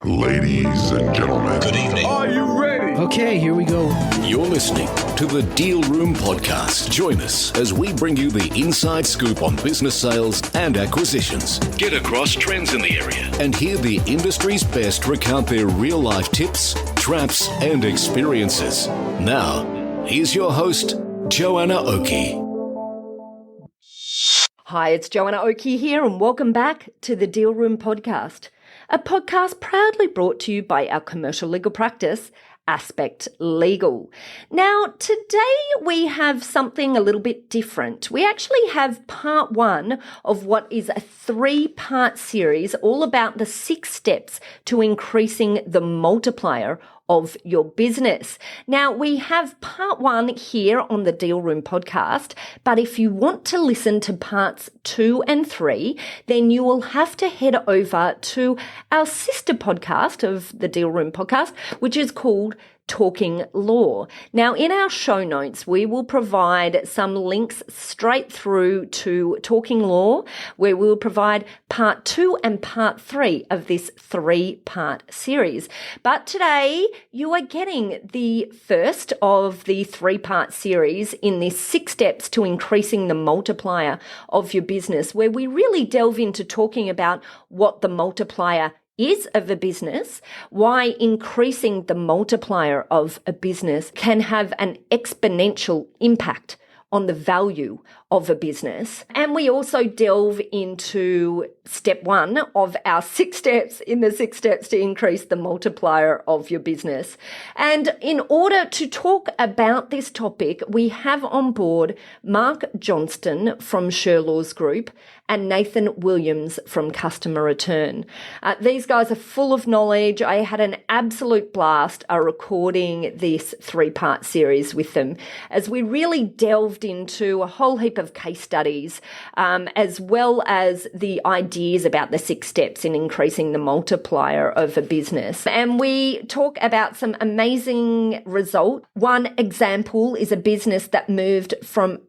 Ladies and gentlemen, Good evening. Are you ready? Okay, here we go. You're listening to the Deal Room Podcast. Join us as we bring you the inside scoop on business sales and acquisitions. Get across trends in the area and hear the industry's best recount their real-life tips, traps, and experiences. Now, here's your host, Joanna Oakey. Hi, it's Joanna Oakey here, and welcome back to the Deal Room Podcast, a podcast proudly brought to you by our commercial legal practice, Aspect Legal. Now, today we have something a little bit different. We actually have part one of what is a 3-part series all about the 6 steps to increasing the multiplier of your business. Now, we have part 1 here on the Deal Room Podcast, but if you want to listen to parts 2 and 3, then you will have to head over to our sister podcast of the Deal Room Podcast, which is called Talking Law. Now, in our show notes, we will provide some links straight through to Talking Law, where we'll provide part 2 and part 3 of this 3-part series. But today, you are getting the first of the 3-part series in this 6 steps to increasing the multiplier of your business, where we really delve into talking about what the multiplier is of a business, why increasing the multiplier of a business can have an exponential impact on the value of a business. And we also delve into step 1 of our 6 steps in the 6 steps to increase the multiplier of your business. And in order to talk about this topic, we have on board Mark Johnston from Sherlaws Group and Nathan Williams from Customer Return. These guys are full of knowledge. I had an absolute blast recording this 3-part series with them as we really delved into a whole heap of case studies, as well as the ideas about the 6 steps in increasing the multiplier of a business. And we talk about some amazing results. One example is a business that moved from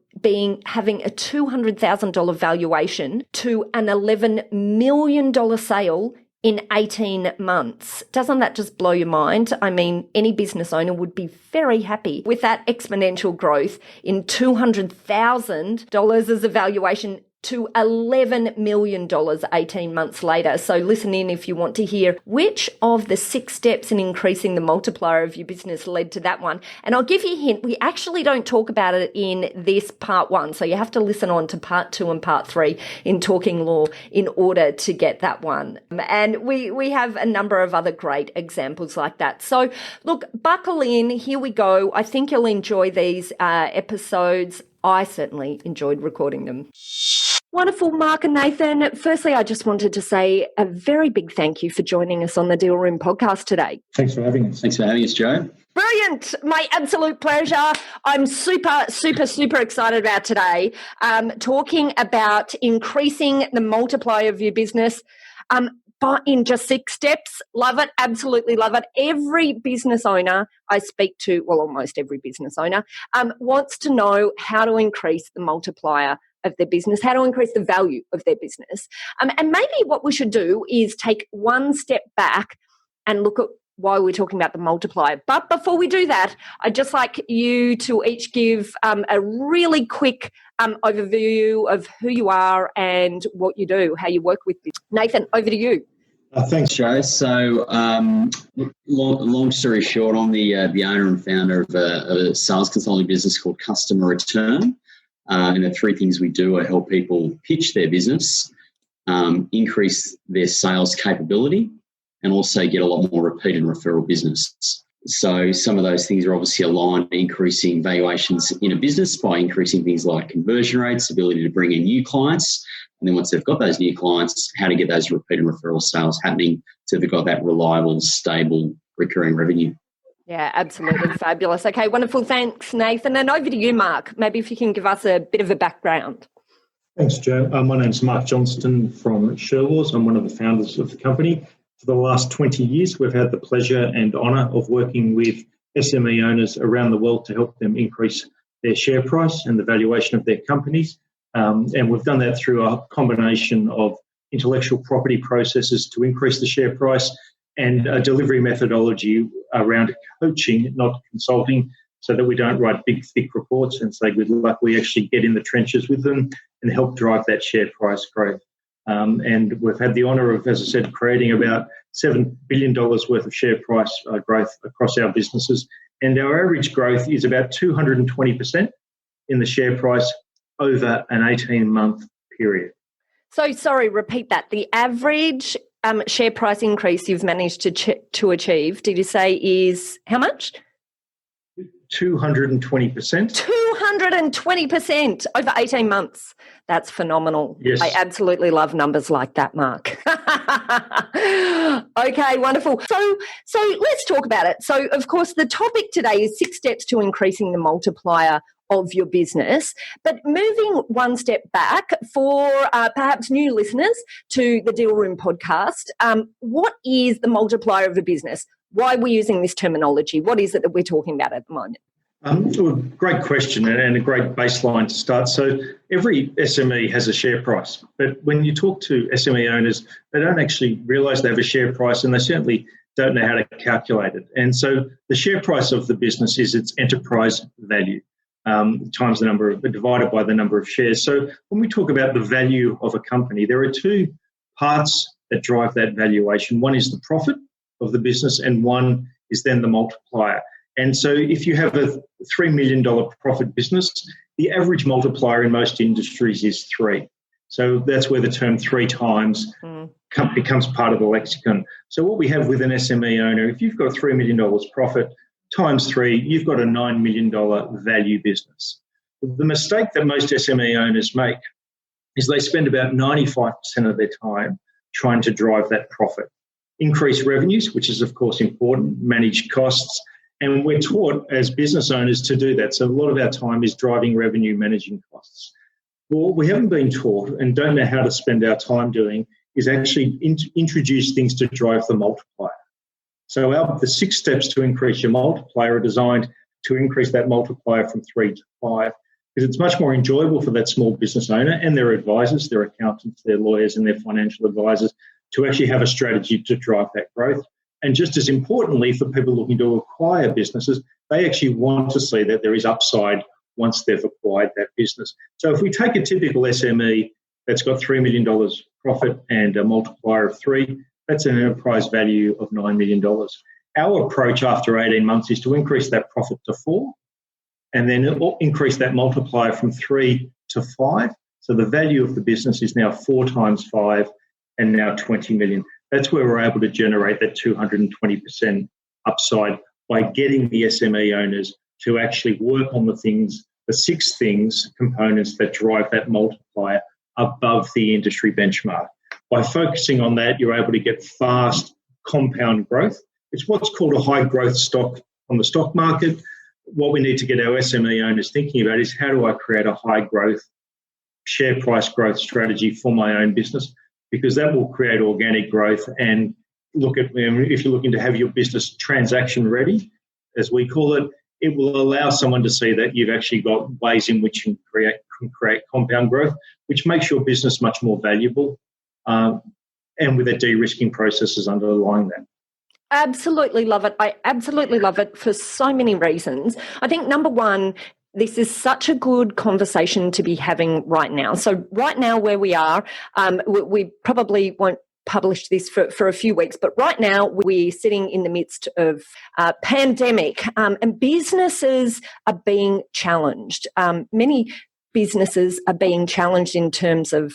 having a $200,000 valuation to an $11 million sale in 18 months. Doesn't that just blow your mind? I mean, any business owner would be very happy with that exponential growth in $200,000 as a valuation to $11 million 18 months later. So listen in if you want to hear which of the 6 steps in increasing the multiplier of your business led to that one. And I'll give you a hint, we actually don't talk about it in this part 1. So you have to listen on to part 2 and part 3 in Talking Law in order to get that one. And we have a number of other great examples like that. So look, buckle in, here we go. I think you'll enjoy these episodes. I certainly enjoyed recording them. Wonderful, Mark and Nathan. Firstly, I just wanted to say a very big thank you for joining us on the Deal Room Podcast today. Thanks for having us. Thanks for having us, Joe. Brilliant. My absolute pleasure. I'm super excited about today, talking about increasing the multiplier of your business. But in just 6 steps. Love it. Absolutely love it. Every business owner I speak to, well, almost every business owner, wants to know how to increase the multiplier of their business, how to increase the value of their business. And maybe what we should do is take one step back and look at why we're talking about the multiplier. But before we do that, I'd just like you to each give a really quick overview of who you are and what you do, how you work with this. Nathan, over to you. Thanks, Joe. So, long story short, I'm the owner and founder of a sales consulting business called Customer Return. And the 3 things we do are help people pitch their business, increase their sales capability, and also get a lot more repeat and referral business. So some of those things are obviously aligned to increasing valuations in a business by increasing things like conversion rates, ability to bring in new clients, and then once they've got those new clients, how to get those repeat and referral sales happening so they've got that reliable, stable, recurring revenue. Yeah, absolutely fabulous. Okay, wonderful. Thanks, Nathan. And over to you, Mark. Maybe if you can give us a bit of a background. Thanks, Joe. My name's Mark Johnston from Sherlaws. I'm one of the founders of the company. For the last 20 years, we've had the pleasure and honour of working with SME owners around the world to help them increase their share price and the valuation of their companies. And we've done that through a combination of intellectual property processes to increase the share price, and a delivery methodology around coaching, not consulting, so that we don't write big, thick reports and say good luck. We actually get in the trenches with them and help drive that share price growth. And we've had the honour of, as I said, creating about $7 billion worth of share price growth across our businesses. And our average growth is about 220% in the share price over an 18-month period. So, sorry, repeat that. The average share price increase you've managed to achieve, did you say, is how much? 220%. 220% over 18 months. That's phenomenal. Yes. I absolutely love numbers like that, Mark. Okay, wonderful. So let's talk about it. So, of course, the topic today is 6 steps to increasing the multiplier of your business. But moving one step back for perhaps new listeners to the Deal Room podcast, what is the multiplier of a business? Why are we using this terminology? What is it that we're talking about at the moment? Well, great question and a great baseline to start. So every SME has a share price, but when you talk to SME owners, they don't actually realise they have a share price, and they certainly don't know how to calculate it. And so the share price of the business is its enterprise value times the number divided by the number of shares. So when we talk about the value of a company, there are two parts that drive that valuation. One is the profit of the business, and one is then the multiplier. And so if you have a $3 million profit business, the average multiplier in most industries is 3. So that's where the term 3 times becomes part of the lexicon. So what we have with an SME owner, if you've got $3 million profit times 3, you've got a $9 million value business. The mistake that most SME owners make is they spend about 95% of their time trying to drive that profit. Increase revenues, which is, of course, important, manage costs, and we're taught as business owners to do that. So a lot of our time is driving revenue, managing costs. What we haven't been taught and don't know how to spend our time doing is actually introduce things to drive the multiplier. So the 6 steps to increase your multiplier are designed to increase that multiplier from 3 to 5, because it's much more enjoyable for that small business owner and their advisors, their accountants, their lawyers and their financial advisors to actually have a strategy to drive that growth. And just as importantly, for people looking to acquire businesses, they actually want to see that there is upside once they've acquired that business. So if we take a typical SME that's got $3 million profit and a multiplier of 3, that's an enterprise value of $9 million. Our approach after 18 months is to increase that profit to 4 and then increase that multiplier from 3 to 5. So the value of the business is now 4 times 5 and now 20 million. That's where we're able to generate that 220% upside by getting the SME owners to actually work on the 6 components that drive that multiplier above the industry benchmark. By focusing on that, you're able to get fast compound growth. It's what's called a high growth stock on the stock market. What we need to get our SME owners thinking about is, how do I create a high growth share price growth strategy for my own business? Because that will create organic growth. And if you're looking to have your business transaction ready, as we call it, it will allow someone to see that you've actually got ways in which you can create compound growth, which makes your business much more valuable, and with the de-risking processes underlying that. Absolutely love it. I absolutely love it for so many reasons. I think number one, this is such a good conversation to be having right now. So right now where we are, we probably won't publish this for a few weeks, but right now we're sitting in the midst of a pandemic, and businesses are being challenged. Many businesses are being challenged in terms of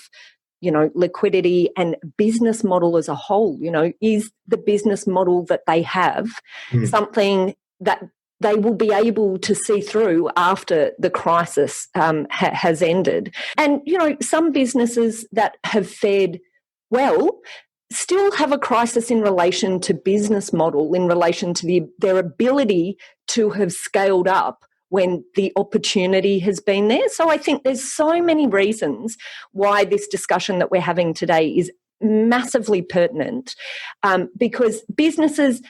liquidity and business model as a whole. Is the business model that they have something that they will be able to see through after the crisis has ended? And, some businesses that have fared well still have a crisis in relation to business model, in relation to their ability to have scaled up when the opportunity has been there. So I think there's so many reasons why this discussion that we're having today is massively pertinent, because businesses,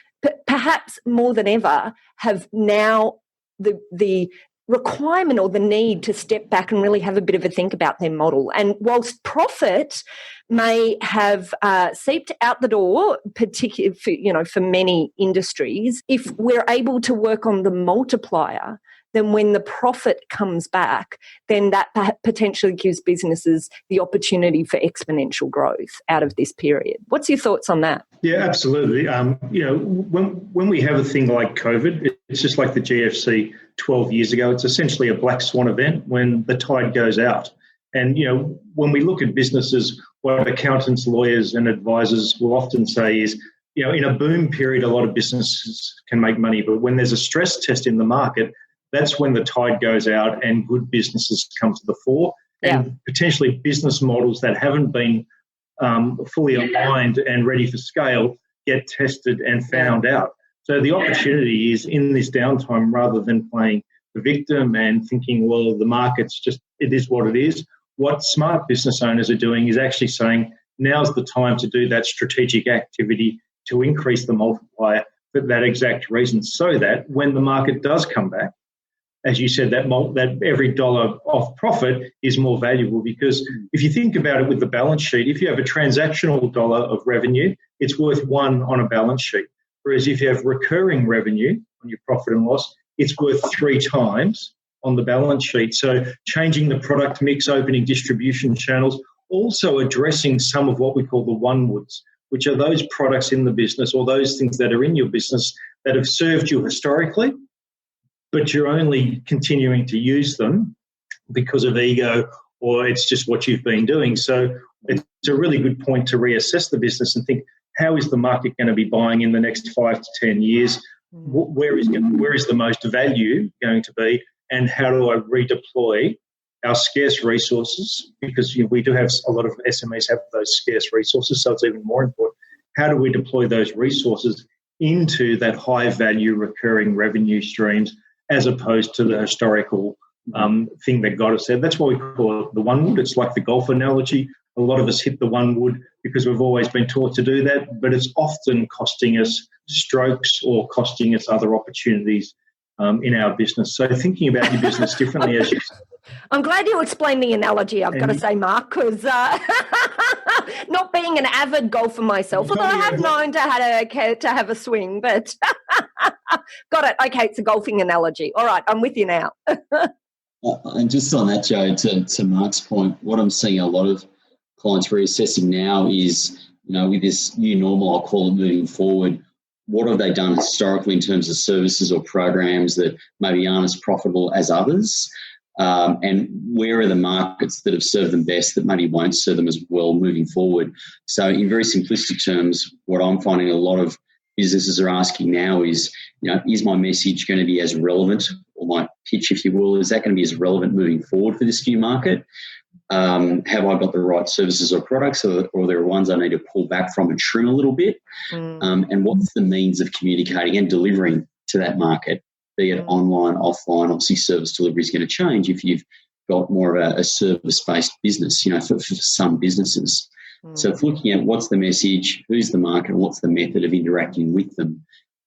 perhaps more than ever, have now the requirement or the need to step back and really have a bit of a think about their model. And whilst profit may have seeped out the door, particularly for many industries, if we're able to work on the multiplier, then when the profit comes back, then that potentially gives businesses the opportunity for exponential growth out of this period. What's your thoughts on that? Yeah, absolutely. When we have a thing like COVID, it's just like the GFC 12 years ago. It's essentially a black swan event when the tide goes out. And, when we look at businesses, what accountants, lawyers and advisors will often say is, in a boom period, a lot of businesses can make money. But when there's a stress test in the market, that's when the tide goes out and good businesses come to the fore. Yeah. And potentially business models that haven't been fully aligned and ready for scale get tested and found out. So the opportunity is in this downtime, rather than playing the victim and thinking, well, the market's it is what it is. What smart business owners are doing is actually saying, now's the time to do that strategic activity to increase the multiplier for that exact reason, so that when the market does come back, as you said, that every dollar of profit is more valuable. Because if you think about it with the balance sheet, if you have a transactional dollar of revenue, it's worth one on a balance sheet. Whereas if you have recurring revenue on your profit and loss, it's worth 3 times on the balance sheet. So changing the product mix, opening distribution channels, also addressing some of what we call the one-woods, which are those products in the business or those things that are in your business that have served you historically, but you're only continuing to use them because of ego, or it's just what you've been doing. So it's a really good point to reassess the business and think, how is the market going to be buying in the next 5 to 10 years? Where is the most value going to be? And how do I redeploy our scarce resources? Because we do have a lot of SMEs have those scarce resources, so it's even more important. How do we deploy those resources into that high value recurring revenue streams, as opposed to the historical thing that got us there? That's why we call it the one wood. It's like the golf analogy. A lot of us hit the one wood because we've always been taught to do that, but it's often costing us strokes or costing us other opportunities in our business. So thinking about your business differently, as you said. I'm glad you explained the analogy, I've got to say, Mark, because not being an avid golfer myself, although I have known to have a swing, but got it. Okay, it's a golfing analogy. All right, I'm with you now. And just on that, Joe, to Mark's point, what I'm seeing a lot of clients reassessing now is, with this new normal, I'll call it, moving forward, what have they done historically in terms of services or programs that maybe aren't as profitable as others? And where are the markets that have served them best that maybe won't serve them as well moving forward? So in very simplistic terms, what I'm finding a lot of businesses are asking now is, is my message going to be as relevant, or my pitch, if you will, is that going to be as relevant moving forward for this new market? Have I got the right services or products, or there are ones I need to pull back from and trim a little bit? And what's the means of communicating and delivering to that market, be it online, offline? Obviously, service delivery is going to change if you've got more of a service-based business, for some businesses. So it's looking at what's the message, who's the market, and what's the method of interacting with them.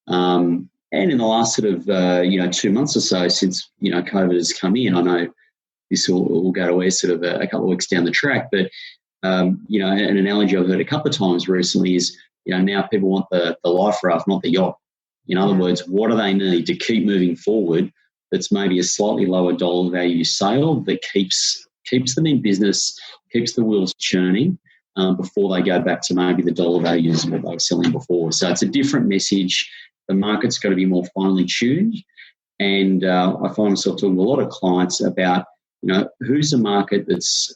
And in the last sort of, 2 months or so since, COVID has come in, I know this will go away sort of a couple of weeks down the track, but, an analogy I've heard a couple of times recently is, now people want the life raft, not the yacht. In other words, what do they need to keep moving forward that's maybe a slightly lower dollar value sale that keeps them in business, keeps the wheels churning, before they go back to maybe the dollar values of what they were selling before. So it's a different message. The market's got to be more finely tuned. And I find myself talking to a lot of clients about, who's a market that's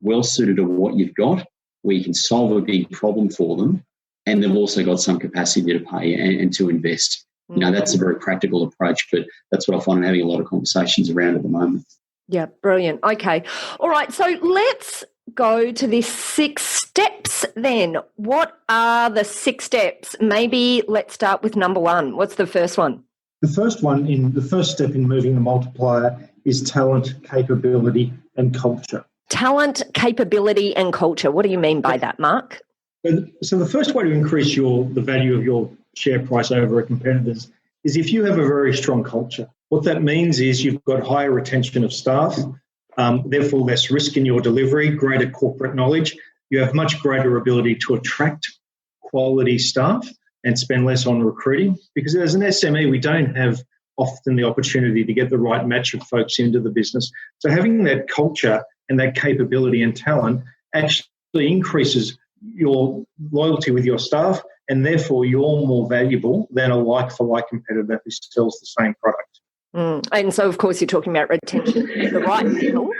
well suited to what you've got, where you can solve a big problem for them, and they've also got some capacity to pay and to invest. That's a very practical approach, but that's what I find I'm having a lot of conversations around at the moment. Yeah, brilliant. Okay. All right, so let's go to the 6 steps then. What are the 6 steps? Maybe let's start with number 1. What's the first one? The first step in moving the multiplier is talent, capability, and culture. Talent, capability, and culture. What do you mean by that, Mark? So the first way to increase the value of your share price over a competitor's is if you have a very strong culture. What that means is you've got higher retention of staff, therefore less risk in your delivery, greater corporate knowledge. You have much greater ability to attract quality staff and spend less on recruiting, because as an SME, we don't have often the opportunity to get the right match of folks into the business. So having that culture and that capability and talent actually increases your loyalty with your staff, and therefore you're more valuable than a like-for-like competitor who sells the same product. And so, of course, you're talking about retention of the right people.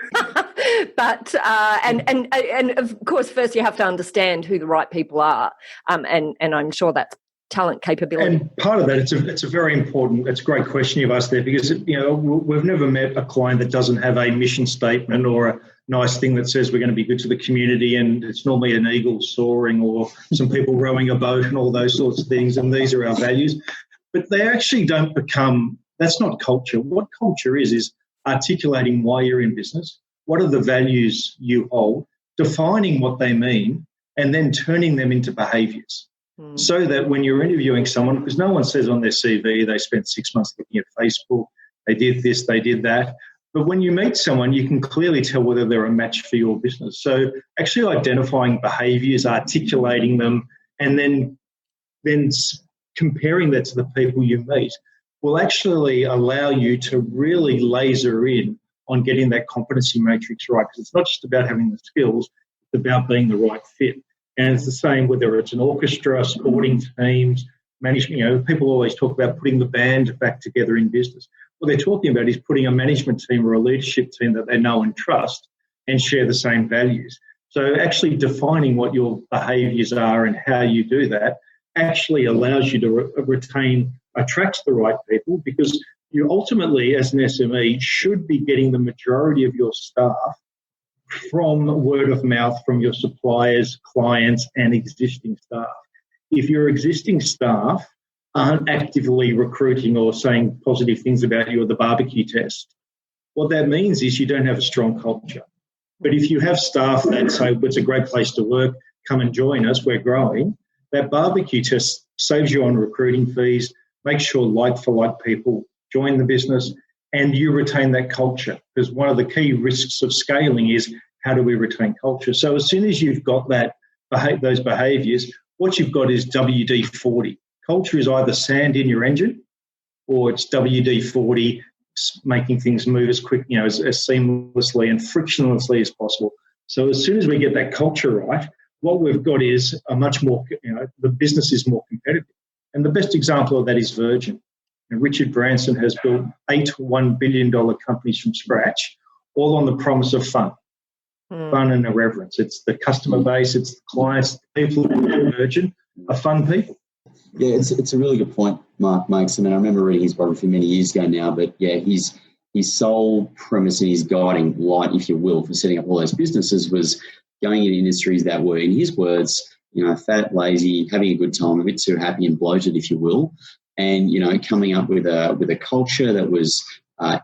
But and of course, first you have to understand who the right people are, and I'm sure that's talent capability. And part of that, it's a very important, it's a great question you've asked there, because we've never met a client that doesn't have a mission statement or a nice thing that says we're going to be good to the community, and it's normally an eagle soaring or some people rowing a boat and all those sorts of things, and these are our values. But they actually don't become, that's not culture. What culture is articulating why you're in business, what are the values you hold, defining what they mean, and then turning them into behaviours. So that when you're interviewing someone, because no one says on their CV they spent 6 months looking at Facebook, they did this, they did that. But when you meet someone, you can clearly tell whether they're a match for your business. So actually identifying behaviours, articulating them, and then comparing that to the people you meet will actually allow you to really laser in on getting that competency matrix right. Because it's not just about having the skills, it's about being the right fit. And it's the same whether it's an orchestra, sporting teams, management. People always talk about putting the band back together in business. What they're talking about is putting a management team or a leadership team that they know and trust and share the same values. So actually defining what your behaviours are and how you do that actually allows you to attracts the right people, because you ultimately, as an SME, should be getting the majority of your staff from word of mouth from your suppliers, clients, and existing staff. If your existing staff aren't actively recruiting or saying positive things about you at the barbecue test, what that means is you don't have a strong culture. But if you have staff that say, it's a great place to work, come and join us, we're growing, that barbecue test saves you on recruiting fees, makes sure like-for-like people join the business, and you retain that culture. Because one of the key risks of scaling is how do we retain culture? So as soon as you've got those behaviours, what you've got is WD-40. Culture is either sand in your engine, or it's WD-40 making things move as quick, as seamlessly and frictionlessly as possible. So as soon as we get that culture right, what we've got is a much more, the business is more competitive. And the best example of that is Virgin. And Richard Branson has built 8 $1 billion companies from scratch, all on the promise of fun. Fun and irreverence. It's the customer base, it's the clients, the people who are Virgin are fun people. Yeah, it's a really good point Mark makes. I mean, I remember reading his biography many years ago now, but yeah, his sole premise and his guiding light, if you will, for setting up all those businesses was going in industries that were, in his words, fat, lazy, having a good time, a bit too happy and bloated, if you will, and coming up with a culture that was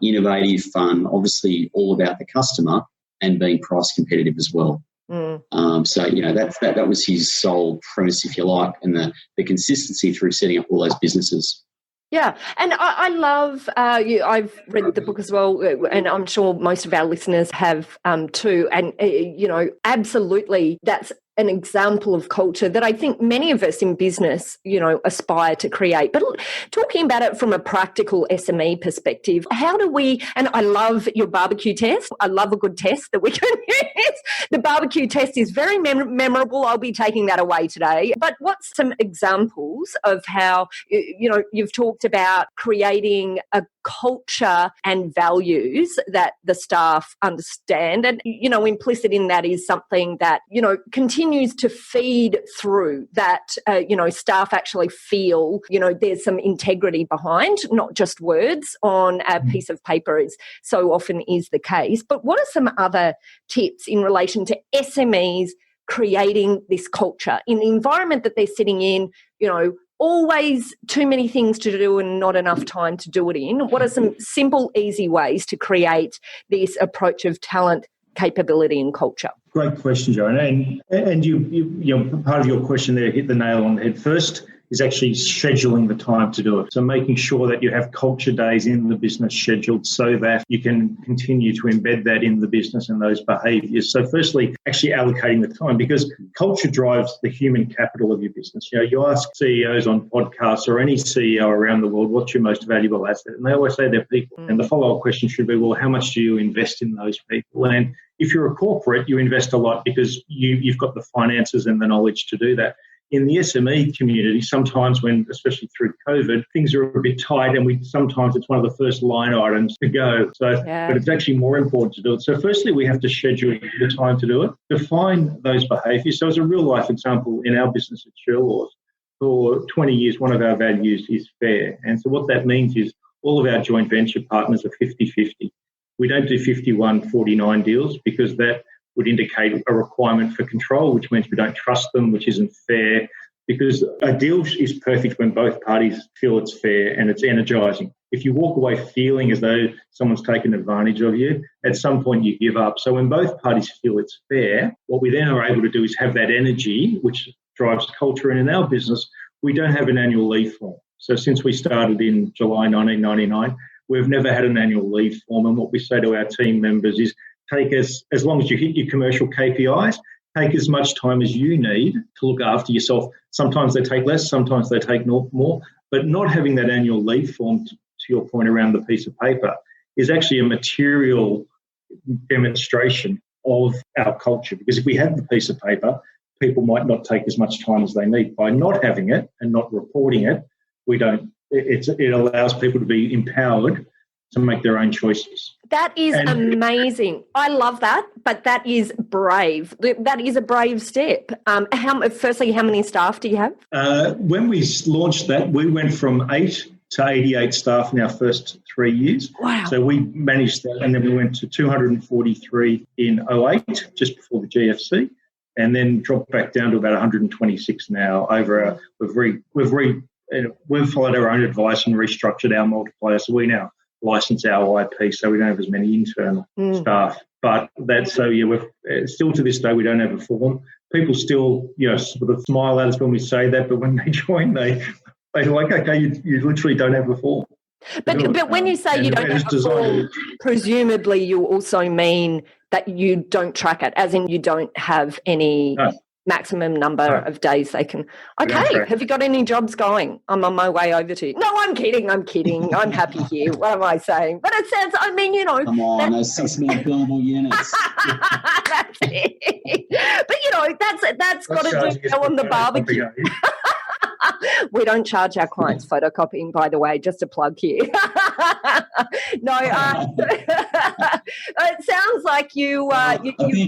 innovative, fun, obviously all about the customer, and being price competitive as well. So that was his sole premise, if you like, and the consistency through setting up all those businesses. Yeah, and I love I've read the book as well, and I'm sure most of our listeners have too. And absolutely, that's an example of culture that I think many of us in business, aspire to create. But talking about it from a practical SME perspective, how do we, and I love your barbecue test. I love a good test that we can use. The barbecue test is very memorable. I'll be taking that away today. But what's some examples of how, you've talked about creating a culture and values that the staff understand, and implicit in that is something that continues to feed through that staff actually feel there's some integrity behind, not just words on a piece of paper, as so often is the case. But what are some other tips in relation to SMEs creating this culture in the environment that they're sitting in? Always too many things to do and not enough time to do it in. What are some simple, easy ways to create this approach of talent, capability and culture? Great question, Joanna. And you part of your question there hit the nail on the head. First is actually scheduling the time to do it. So making sure that you have culture days in the business scheduled so that you can continue to embed that in the business and those behaviours. So firstly, actually allocating the time, because culture drives the human capital of your business. You ask CEOs on podcasts or any CEO around the world, what's your most valuable asset? And they always say they're people. And the follow-up question should be, well, how much do you invest in those people? And if you're a corporate, you invest a lot because you've got the finances and the knowledge to do that. In the SME community, sometimes when, especially through COVID, things are a bit tight and sometimes it's one of the first line items to go. So, But it's actually more important to do it. So firstly, we have to schedule the time to do it, define those behaviours. So as a real life example, in our business at Sherlaws, for 20 years, one of our values is fair. And so what that means is all of our joint venture partners are 50-50. We don't do 51-49 deals because that would indicate a requirement for control, which means we don't trust them, which isn't fair, because a deal is perfect when both parties feel it's fair and it's energising. If you walk away feeling as though someone's taken advantage of you, at some point you give up. So when both parties feel it's fair, what we then are able to do is have that energy, which drives culture. And in our business, we don't have an annual leave form. So since we started in July 1999, we've never had an annual leave form. And what we say to our team members is, take as long as you hit your commercial KPIs, take as much time as you need to look after yourself. Sometimes they take less, sometimes they take more, but not having that annual leave form, to your point around the piece of paper, is actually a material demonstration of our culture. Because if we had the piece of paper, people might not take as much time as they need. By not having it and not reporting it, it allows people to be empowered to make their own choices. That is amazing. I love that, but that is brave. That is a brave step. Firstly, how many staff do you have? When we launched that, we went from 8 to 88 staff in our first 3 years. Wow. So we managed that, and then we went to 243 in 08, just before the GFC, and then dropped back down to about 126 now. We've followed our own advice and restructured our multiplier, so we now license our IP, so we don't have as many internal staff. But we're still to this day, we don't have a form. People still, sort of smile at us when we say that, but when they join, they're like, okay, you literally don't have a form. But when you say you don't have a form, presumably you also mean that you don't track it, as in you don't have any maximum number of days they can. Okay, have you got any jobs going? I'm on my way over to you. No, I'm kidding. I'm happy here. What am I saying? But it sounds, Come on, those 6 million billable units. That's it. But, that's got to go on the barbecue. We don't charge our clients photocopying, by the way, just a plug here. No, it sounds like you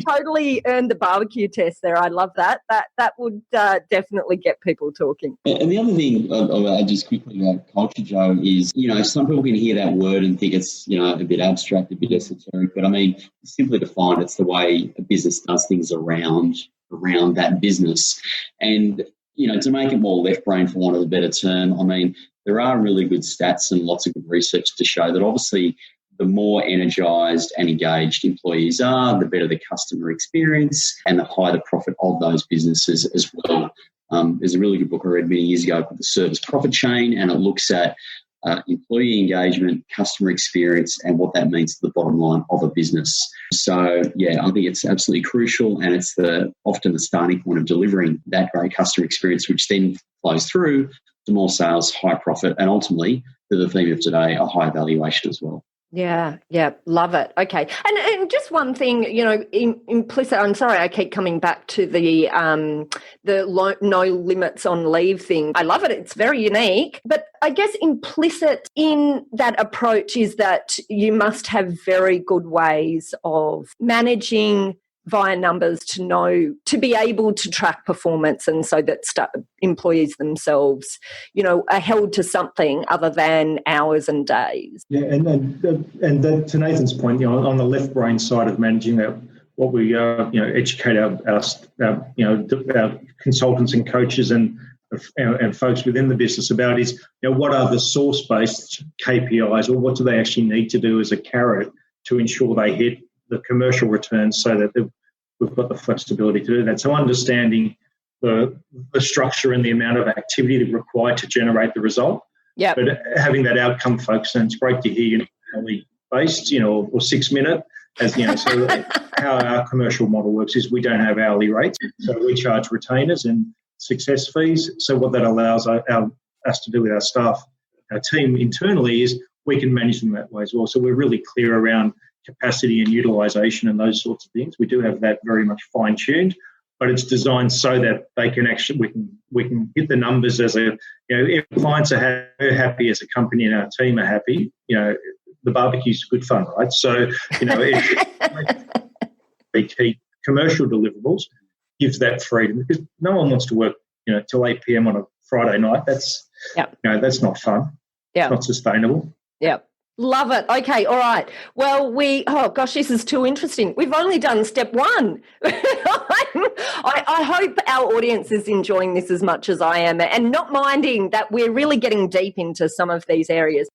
totally earned the barbecue test there. I love that. That would definitely get people talking. And the other thing I'll just quickly about culture, Joe, is, some people can hear that word and think it's, a bit abstract, a bit esoteric, but simply defined, it's the way a business does things around that business. And to make it more left brain, for want of a better term, there are really good stats and lots of good research to show that obviously the more energised and engaged employees are, the better the customer experience and the higher the profit of those businesses as well. There's a really good book I read many years ago called The Service Profit Chain, and it looks at employee engagement, customer experience, and what that means to the bottom line of a business. So, I think it's absolutely crucial, and it's often the starting point of delivering that great customer experience, which then flows through to more sales, high profit, and ultimately, to the theme of today, a high valuation as well. Yeah, love it. Okay, and just one thing, implicit. I'm sorry, I keep coming back to the no limits on leave thing. I love it. It's very unique, but I guess implicit in that approach is that you must have very good ways of managing via numbers to be able to track performance, and so that employees themselves, are held to something other than hours and days. Yeah, and to Nathan's point, on the left brain side of managing that, what we educate our consultants and coaches and folks within the business about is, what are the source-based KPIs, or what do they actually need to do as a carrot to ensure they hit the commercial returns, so that we've got the flexibility to do that. So understanding the structure and the amount of activity required to generate the result. Yeah. But having that outcome focus, and it's great to hear you hourly based, or 6 minute, as So how our commercial model works is we don't have hourly rates, so we charge retainers and success fees. So what that allows us to do with our staff, our team internally, is we can manage them that way as well. So we're really clear around capacity and utilisation and those sorts of things. We do have that very much fine tuned, but it's designed so that they can actually we can hit the numbers as if clients are happy as a company and our team are happy, the barbecue's good fun, right? So if we keep commercial deliverables, gives that freedom, because no one wants to work till 8 p.m. on a Friday night. That's that's not fun. Yeah, it's not sustainable. Yeah. Love it. Okay. All right. Well, this is too interesting. We've only done step one. I hope our audience is enjoying this as much as I am and not minding that we're really getting deep into some of these areas.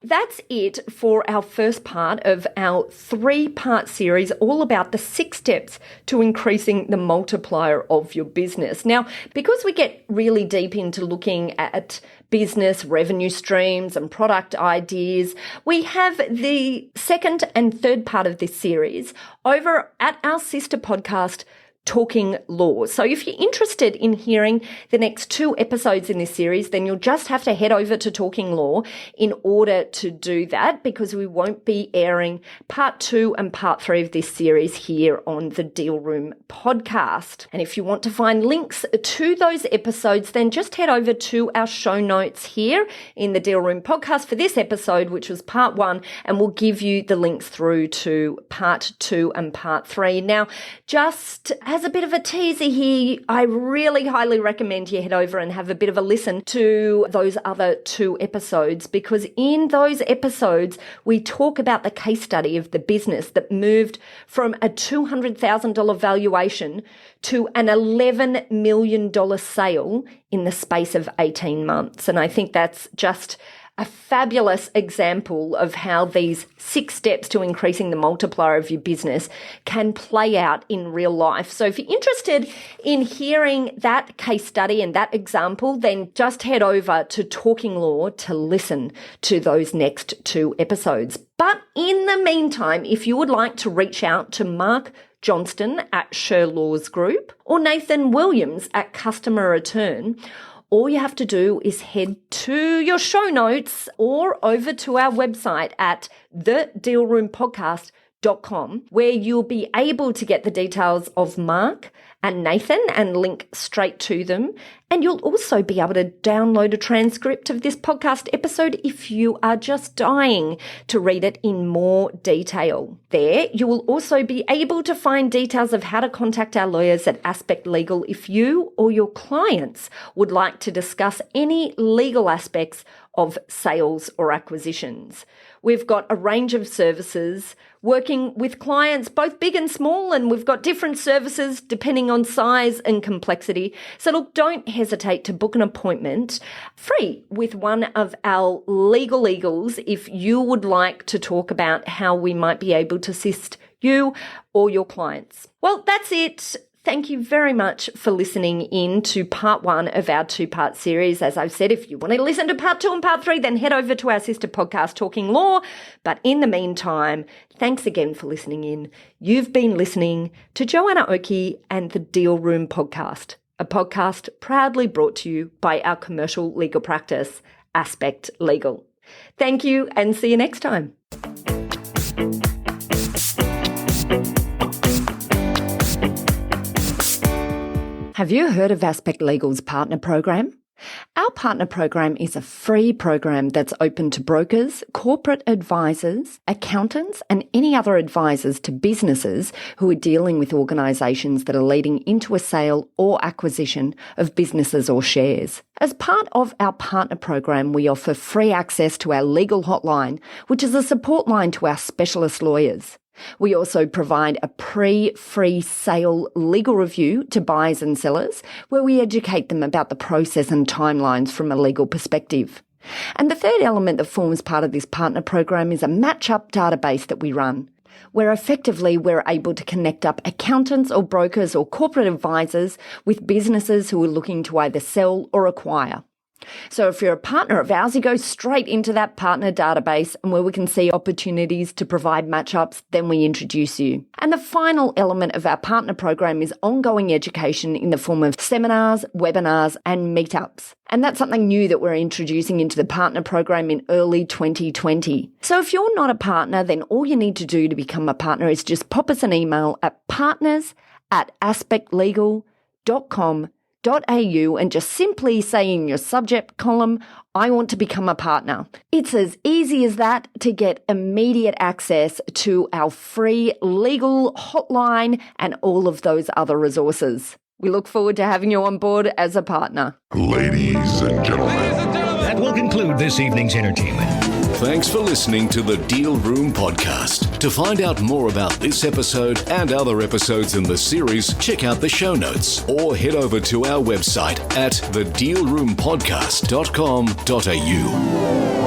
That's it for our first part of our 3-part series, all about the 6 steps to increasing the multiplier of your business. Now, because we get really deep into looking at business revenue streams and product ideas, we have the second and third part of this series over at our sister podcast, Talking Law. So if you're interested in hearing the next 2 episodes in this series, then you'll just have to head over to Talking Law in order to do that, because we won't be airing part 2 and part 3 of this series here on the Deal Room podcast. And if you want to find links to those episodes, then just head over to our show notes here in the Deal Room podcast for this episode, which was part 1, and we'll give you the links through to part 2 and part 3. Now, just as a bit of a teaser here, I really highly recommend you head over and have a bit of a listen to those other 2 episodes, because in those episodes, we talk about the case study of the business that moved from a $200,000 valuation to an $11 million sale in the space of 18 months. And I think that's just a fabulous example of how these 6 steps to increasing the multiplier of your business can play out in real life. So if you're interested in hearing that case study and that example, then just head over to Talking Law to listen to those next 2 episodes. But in the meantime, if you would like to reach out to Mark Johnston at Sher Laws Group or Nathan Williams at Customer Return, all you have to do is head to your show notes or over to our website at thedealroompodcast.com, where you'll be able to get the details of Mark and Nathan and link straight to them. And you'll also be able to download a transcript of this podcast episode if you are just dying to read it in more detail. There, you will also be able to find details of how to contact our lawyers at Aspect Legal if you or your clients would like to discuss any legal aspects of sales or acquisitions. We've got a range of services working with clients, both big and small, and we've got different services depending on size and complexity. So look, don't hesitate to book an appointment free with one of our legal eagles if you would like to talk about how we might be able to assist you or your clients. Well, that's it. Thank you very much for listening in to part 1 of our 2-part series. As I've said, if you want to listen to part 2 and part 3, then head over to our sister podcast, Talking Law. But in the meantime, thanks again for listening in. You've been listening to Joanna Oakey and the Deal Room podcast, a podcast proudly brought to you by our commercial legal practice, Aspect Legal. Thank you and see you next time. Have you heard of Aspect Legal's partner program? Our partner program is a free program that's open to brokers, corporate advisors, accountants, and any other advisors to businesses who are dealing with organisations that are leading into a sale or acquisition of businesses or shares. As part of our partner program, we offer free access to our legal hotline, which is a support line to our specialist lawyers. We also provide a pre-free sale legal review to buyers and sellers, where we educate them about the process and timelines from a legal perspective. And the third element that forms part of this partner program is a match-up database that we run. where effectively we're able to connect up accountants or brokers or corporate advisors with businesses who are looking to either sell or acquire. So if you're a partner of ours, you go straight into that partner database, and where we can see opportunities to provide matchups, then we introduce you. And the final element of our partner program is ongoing education in the form of seminars, webinars, and meetups. And that's something new that we're introducing into the partner program in early 2020. So if you're not a partner, then all you need to do to become a partner is just pop us an email at partners@aspectlegal.com.au and just simply say in your subject column, I want to become a partner. It's as easy as that to get immediate access to our free legal hotline and all of those other resources. We look forward to having you on board as a partner. Ladies and gentlemen. That will conclude this evening's entertainment. Thanks for listening to the Deal Room Podcast. To find out more about this episode and other episodes in the series, check out the show notes or head over to our website at thedealroompodcast.com.au.